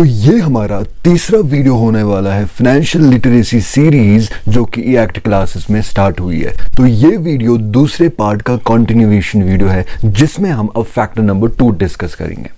तो ये हमारा तीसरा वीडियो होने वाला है फाइनेंशियल लिटरेसी सीरीज जो कि ई-एक्ट क्लासेस में स्टार्ट हुई है। तो ये वीडियो दूसरे पार्ट का कंटिन्यूएशन वीडियो है जिसमें हम अब फैक्टर नंबर 2 डिस्कस करेंगे।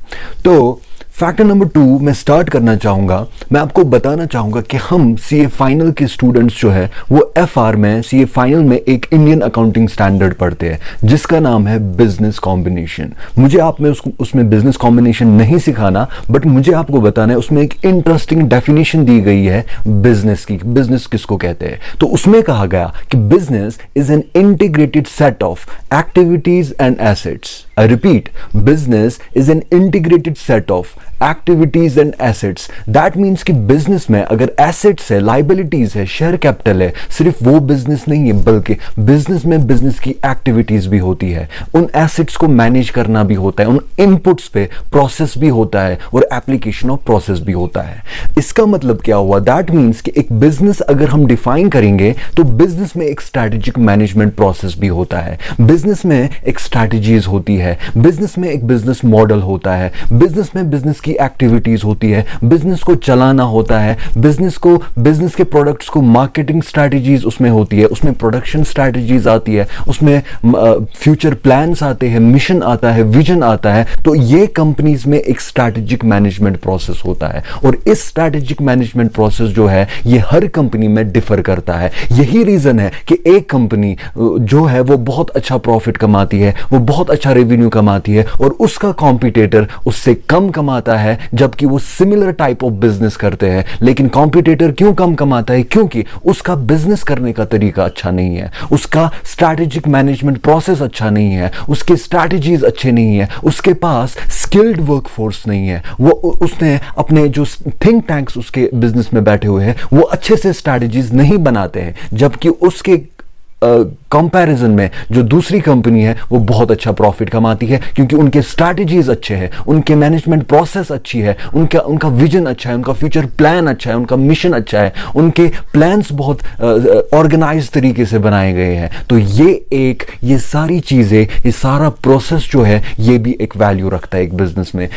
तो फैक्टर नंबर 2 मैं स्टार्ट करना चाहूँगा। मैं आपको बताना चाहूँगा कि हम सीए फाइनल के स्टूडेंट्स जो है वो एफआर में सीए फाइनल में एक इंडियन अकाउंटिंग स्टैंडर्ड पढ़ते हैं जिसका नाम है बिजनेस कॉम्बिनेशन। मुझे आप में उसमें बिजनेस कॉम्बिनेशन नहीं सिखाना, बट मुझे आपको बताना है उसमें एक इंटरेस्टिंग डेफिनेशन दी गई है बिजनेस की। बिजनेस किसको कहते हैं? तो उसमें कहा गया कि business is an integrated set of activities and assets. I repeat, business is an integrated set of activities and assets. That means कि business में अगर assets है, liabilities है, share capital है, सिर्फ वो business नहीं है बल्कि business में business की activities भी होती है। उन assets को manage करना भी होता है, उन inputs पे process भी होता है और application of process भी होता है। इसका मतलब क्या हुआ? That means कि एक business अगर हम define करेंगे तो business में एक strategic management process भी होता है, business में एक strategies होती है, बिजनेस में एक बिजनेस मॉडल होता है, बिजनेस में बिजनेस की एक्टिविटीज होती है, बिजनेस को चलाना होता है, बिजनेस के प्रोडक्ट्स को मार्केटिंग स्ट्रैटेजीज उसमें होती है, उसमें प्रोडक्शन स्ट्रैटेजीज आती है, उसमें फ्यूचर प्लान्स आते हैं, मिशन आता है, विजन आता है। तो ये कंपनीज में एक स्ट्रैटेजिक मैनेजमेंट प्रोसेस होता है और इस स्ट्रैटेजिक मैनेजमेंट प्रोसेस जो है ये हर कंपनी में डिफर करता है। यही रीजन है कि एक कंपनी जो है वो बहुत अच्छा प्रॉफिट कमाती है, वो बहुत अच्छा रेवेन्यू कमाती है और उसका कॉम्पिटिटर उससे कम कमाता है जबकि वो सिमिलर टाइप ऑफ बिजनेस करते हैं। लेकिन कॉम्पिटिटर क्यों कम कमाता है? क्योंकि उसका बिजनेस करने का तरीका अच्छा नहीं है, उसका स्ट्रैटेजिक मैनेजमेंट प्रोसेस अच्छा नहीं है, उसके स्ट्रैटेजीज अच्छे नहीं है, उसके पास स्किल्ड वर्कफोर्स नहीं है, उसने अपने जो थिंक टैंक्स उसके बिजनेस में बैठे हुए हैं वो अच्छे से स्ट्रैटेजीज नहीं बनाते हैं, जबकि उसके कंपैरिजन में जो दूसरी कंपनी है वो बहुत अच्छा प्रॉफिट कमाती है क्योंकि उनके स्ट्रैटेजीज अच्छे हैं, उनके मैनेजमेंट प्रोसेस अच्छी है, उनका विजन अच्छा है, उनका फ्यूचर प्लान अच्छा है, उनका मिशन अच्छा है, उनके प्लान्स बहुत ऑर्गेनाइज तरीके से बनाए गए हैं। तो ये सारी चीजें, ये सारा प्रोसेस जो है ये भी एक वैल्यू रखता है एक बिजनेस में।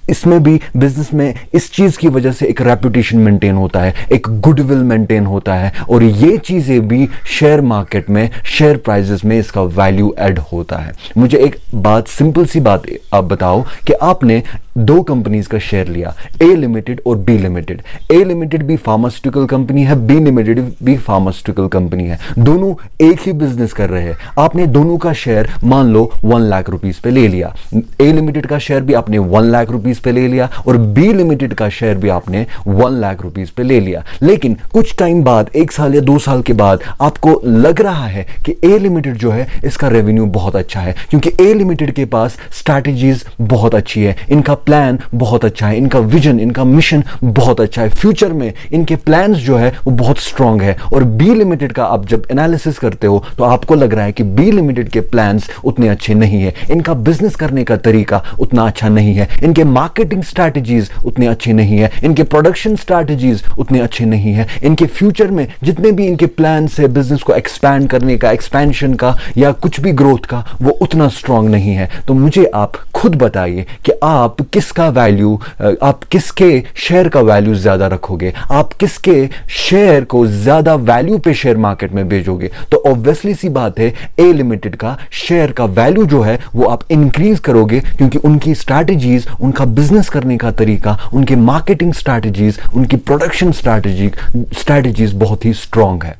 इसमें भी बिजनेस में इस चीज की वजह से एक रेपुटेशन मेंटेन होता है, एक गुडविल मेंटेन होता है और ये चीजें भी शेयर मार्केट में, शेयर प्राइसेस में इसका वैल्यू ऐड होता है। मुझे एक बात, सिंपल सी बात आप बताओ कि आपने दो कंपनीज का शेयर लिया, ए लिमिटेड और बी लिमिटेड। ए लिमिटेड भी फार्मास्यूटिकल कंपनी है, बी लिमिटेड भी फार्मास्यूटिकल कंपनी है, दोनों एक ही बिजनेस कर रहे हैं। आपने दोनों का शेयर मान लो 1 लाख रुपीस पे ले लिया। ए लिमिटेड का शेयर भी आपने 1 लाख रुपीस पे ले लिया और बी लिमिटेड का शेयर भी आपने 1 लाख रुपीस पे ले लिया। लेकिन कुछ टाइम बाद, 1 साल या 2 साल के बाद आपको लग रहा है कि ए लिमिटेड जो है इसका रेवेन्यू बहुत अच्छा है क्योंकि ए लिमिटेड के पास स्ट्रैटेजीज बहुत अच्छी है, इनका प्लान बहुत अच्छा है, इनका विजन, इनका मिशन बहुत अच्छा है, फ्यूचर में इनके प्लान्स जो है वो बहुत स्ट्रांग है। और बी लिमिटेड का आप जब एनालिसिस करते हो तो आपको लग रहा है कि बी लिमिटेड के प्लान्स उतने अच्छे नहीं है, इनका बिजनेस करने का तरीका उतना अच्छा नहीं है, इनके मार्केटिंग स्ट्रैटेजीज उतने अच्छे नहीं है, इनके प्रोडक्शन स्ट्रैटेजीज उतने अच्छे नहीं है, इनके फ्यूचर में जितने भी इनके प्लान्स है बिजनेस को एक्सपैंड करने का, एक्सपेंशन का या कुछ भी ग्रोथ का, वो उतना स्ट्रांग नहीं है। तो मुझे आप खुद बताइए कि आप किसका वैल्यू, आप किसके शेयर का वैल्यू ज्यादा रखोगे, आप किसके शेयर को ज्यादा वैल्यू पे शेयर मार्केट में भेजोगे? तो ऑब्वियसली सी बात है ए लिमिटेड का शेयर का वैल्यू जो है वो आप इंक्रीज करोगे क्योंकि उनकी स्ट्रैटेजीज, उनका बिजनेस करने का तरीका, उनके मार्केटिंग स्ट्रैटेजीज, उनकी प्रोडक्शन स्ट्रैटेजीज बहुत ही स्ट्रांग है।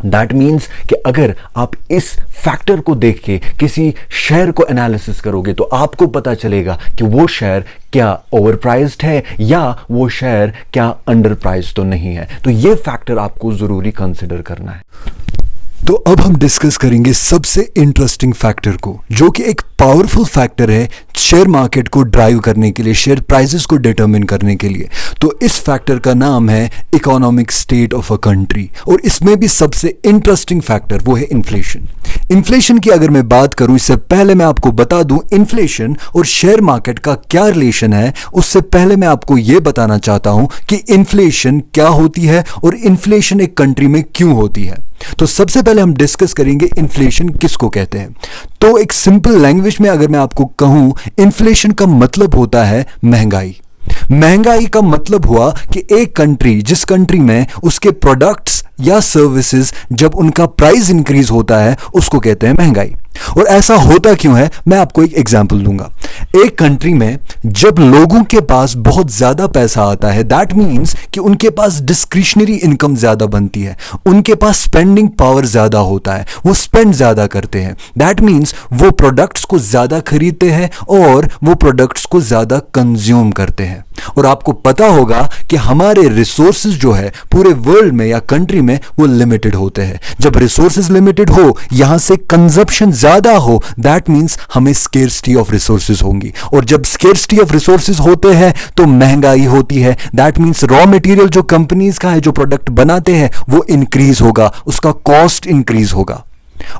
दैट मीन्स कि अगर आप इस फैक्टर को देख के किसी शेयर को एनालिसिस करोगे तो आपको पता चलेगा कि वो शेयर क्या ओवर प्राइस्ड है या वो शेयर क्या अंडर प्राइस्ड तो नहीं है। तो ये फैक्टर आपको जरूरी कंसिडर करना है। तो अब हम डिस्कस करेंगे सबसे इंटरेस्टिंग फैक्टर को, जो कि एक पावरफुल फैक्टर है शेयर मार्केट को ड्राइव करने के लिए, शेयर प्राइसेस को डिटरमिन करने के लिए। तो इस फैक्टर का नाम है economic state of a country और इसमें भी सबसे इंटरेस्टिंग फैक्टर वो है इन्फ्लेशन। इन्फ्लेशन की अगर मैं बात करूं, इससे पहले मैं आपको बता दूं इन्फ्लेशन और शेयर मार्केट का क्या रिलेशन है। उससे पहले मैं आपको यह बताना चाहता हूं कि इन्फ्लेशन क्या होती है और इन्फ्लेशन एक कंट्री में क्यों होती है। तो सबसे पहले हम डिस्कस करेंगे इन्फ्लेशन किसको कहते हैं। तो एक सिंपल लैंग्वेज में अगर मैं आपको कहूं, इन्फ्लेशन का मतलब होता है महंगाई। महंगाई का मतलब हुआ कि एक कंट्री, जिस कंट्री में उसके प्रोडक्ट्स या सर्विसेज जब उनका प्राइस इंक्रीज होता है उसको कहते हैं महंगाई। और ऐसा होता क्यों है, मैं आपको एक एग्जांपल दूंगा। एक कंट्री में जब लोगों के पास बहुत ज्यादा पैसा आता है, दैट मीन्स कि उनके पास डिस्क्रिशनरी इनकम ज्यादा बनती है, उनके पास स्पेंडिंग पावर ज्यादा होता है, वो स्पेंड ज्यादा करते हैं। दैट मीन्स वो प्रोडक्ट्स को ज्यादा खरीदते हैं और वो प्रोडक्ट्स को ज्यादा कंज्यूम करते हैं। और आपको पता होगा कि हमारे रिसोर्सेज जो है पूरे वर्ल्ड में या कंट्री में वो लिमिटेड होते हैं। जब रिसोर्सेज लिमिटेड हो, यहां से कंजप्शन ज्यादा हो, दैट मीन्स हमें स्केर्सिटी ऑफ रिसोर्सेज होंगी। और जब स्केर्सिटी ऑफ रिसोर्सेज होते हैं तो महंगाई होती है। दैट मीन्स रॉ मटेरियल जो कंपनीज का है, जो प्रोडक्ट बनाते हैं, वो इंक्रीज होगा, उसका कॉस्ट इंक्रीज होगा।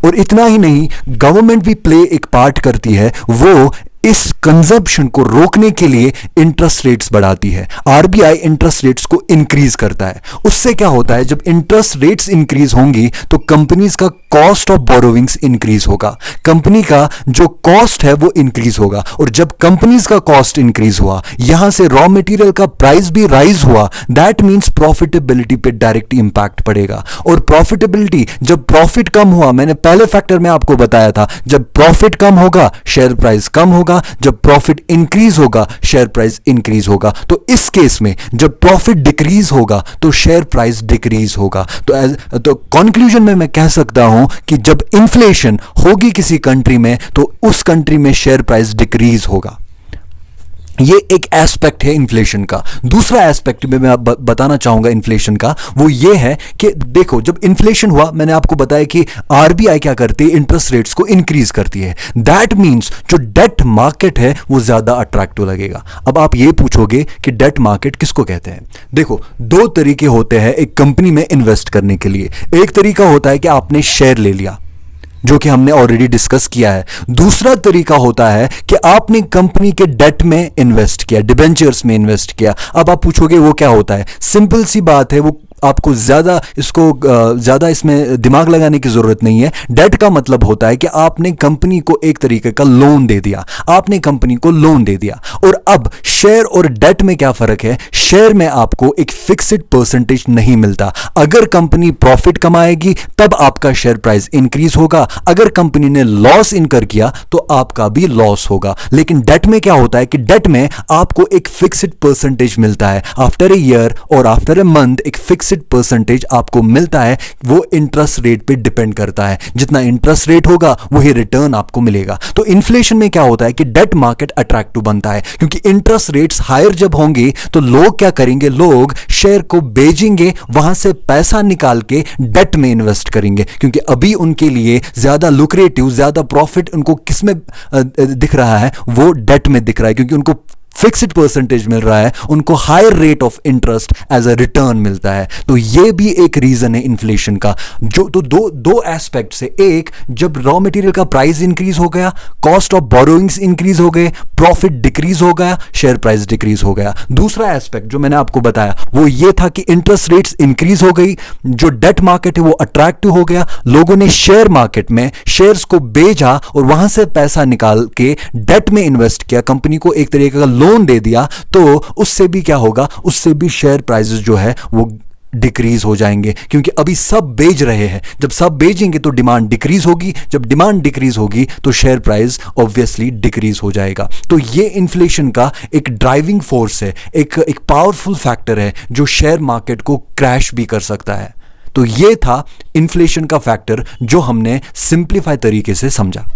और इतना ही नहीं, गवर्नमेंट भी प्ले एक पार्ट करती है। वो इस कंजप्शन को रोकने के लिए इंटरेस्ट रेट्स बढ़ाती है। आरबीआई इंटरेस्ट रेट्स को इंक्रीज करता है। उससे क्या होता है, जब इंटरेस्ट रेट्स इंक्रीज होंगी तो कंपनीज का कॉस्ट ऑफ बोरोविंग्स इंक्रीज होगा, कंपनी का जो कॉस्ट है वो इंक्रीज होगा। और जब कंपनीज का कॉस्ट इंक्रीज हुआ, यहां से रॉ मटेरियल का प्राइस भी राइज हुआ, दैट मींस प्रॉफिटेबिलिटी पे डायरेक्ट इंपैक्ट पड़ेगा। और प्रॉफिटेबिलिटी, जब प्रॉफिट कम हुआ, मैंने पहले फैक्टर में आपको बताया था, जब प्रॉफिट कम होगा शेयर प्राइस कम होगा, जब प्रॉफिट इंक्रीज होगा शेयर प्राइस इंक्रीज होगा। तो इस केस में जब प्रॉफिट डिक्रीज होगा तो शेयर प्राइस डिक्रीज होगा। तो कंक्लूजन में मैं कह सकता हूं कि जब इन्फ्लेशन होगी किसी कंट्री में तो उस कंट्री में शेयर प्राइस डिक्रीज होगा। ये एक एस्पेक्ट है इन्फ्लेशन का। दूसरा एस्पेक्ट में मैं बताना चाहूंगा इन्फ्लेशन का, वो ये है कि देखो, जब इन्फ्लेशन हुआ, मैंने आपको बताया कि आरबीआई क्या करती है, इंटरेस्ट रेट्स को इंक्रीज करती है। दैट मींस जो डेट मार्केट है वो ज्यादा अट्रैक्टिव लगेगा। अब आप ये पूछोगे कि डेट मार्केट किसको कहते हैं। देखो, दो तरीके होते हैं एक कंपनी में इन्वेस्ट करने के लिए। एक तरीका होता है कि आपने शेयर ले लिया, जो कि हमने ऑलरेडी डिस्कस किया है। दूसरा तरीका होता है कि आपने कंपनी के डेट में इन्वेस्ट किया, डिबेंचर्स में इन्वेस्ट किया। अब आप पूछोगे वो क्या होता है। सिंपल सी बात है, वो आपको ज्यादा इसमें दिमाग लगाने की जरूरत नहीं है। डेट का मतलब होता है कि आपने कंपनी को एक तरीके का लोन दे दिया, आपने कंपनी को लोन दे दिया। और अब शेयर और डेट में क्या फर्क है, शेयर में आपको एक फिक्स्ड परसेंटेज नहीं मिलता। अगर कंपनी प्रॉफिट कमाएगी तब आपका शेयर प्राइस इंक्रीज होगा, अगर कंपनी ने लॉस इनकर किया तो आपका भी लॉस होगा। लेकिन डेट में क्या होता है कि डेट में आपको एक फिक्स्ड परसेंटेज मिलता है। आफ्टर ए ईयर और आफ्टर ए मंथ एक फिक्स्ड परसेंटेज आपको मिलता है। वो इंटरेस्ट रेट पे डिपेंड करता है, जितना इंटरेस्ट रेट होगा वही रिटर्न आपको मिलेगा। तो इन्फ्लेशन में क्या होता है कि डेट मार्केट अट्रैक्टिव बनता है, क्योंकि इंटरेस्ट रेट्स हायर जब होंगे तो लोग क्या करेंगे, लोग शेयर को बेचेंगे, वहां से पैसा निकाल के डेट में इन्वेस्ट करेंगे, क्योंकि अभी उनके लिए ज्यादा लुक्रेटिव, ज्यादा प्रॉफिट उनको किसमें दिख रहा है, वो डेट में दिख रहा है, क्योंकि उनको फिक्स्ड परसेंटेज मिल रहा है, उनको higher rate of interest as a return मिलता है। तो ये भी एक रीजन है इन्फ्लेशन का। जो तो दो एस्पेक्ट से, एक, जब रॉ मटेरियल का प्राइस इंक्रीज हो गया, कॉस्ट ऑफ बोरोइंग्स इंक्रीज हो गए, प्रॉफिट डिक्रीज हो गया, शेयर प्राइस डिक्रीज हो गया। दूसरा एस्पेक्ट जो मैंने आपको बताया वो ये था कि इंटरेस्ट रेट्स इंक्रीज हो गई, जो डेट मार्केट है वो अट्रैक्टिव हो गया, लोगों ने शेयर मार्केट में शेयर्स को बेचा और वहां से पैसा निकाल के डेट में इन्वेस्ट किया, कंपनी को एक तरीके का लोन दे दिया। तो उससे भी क्या होगा, उससे भी शेयर प्राइसेस जो है वो डिक्रीज हो जाएंगे, क्योंकि अभी सब बेच रहे हैं। जब सब बेचेंगे तो डिमांड डिक्रीज होगी, जब डिमांड डिक्रीज होगी तो शेयर प्राइस ऑब्वियसली डिक्रीज हो जाएगा। तो ये इन्फ्लेशन का एक ड्राइविंग फोर्स है, एक पावरफुल फैक्टर है जो शेयर मार्केट को क्रैश भी कर सकता है। तो ये था इन्फ्लेशन का फैक्टर जो हमने सिंप्लीफाई तरीके से समझा।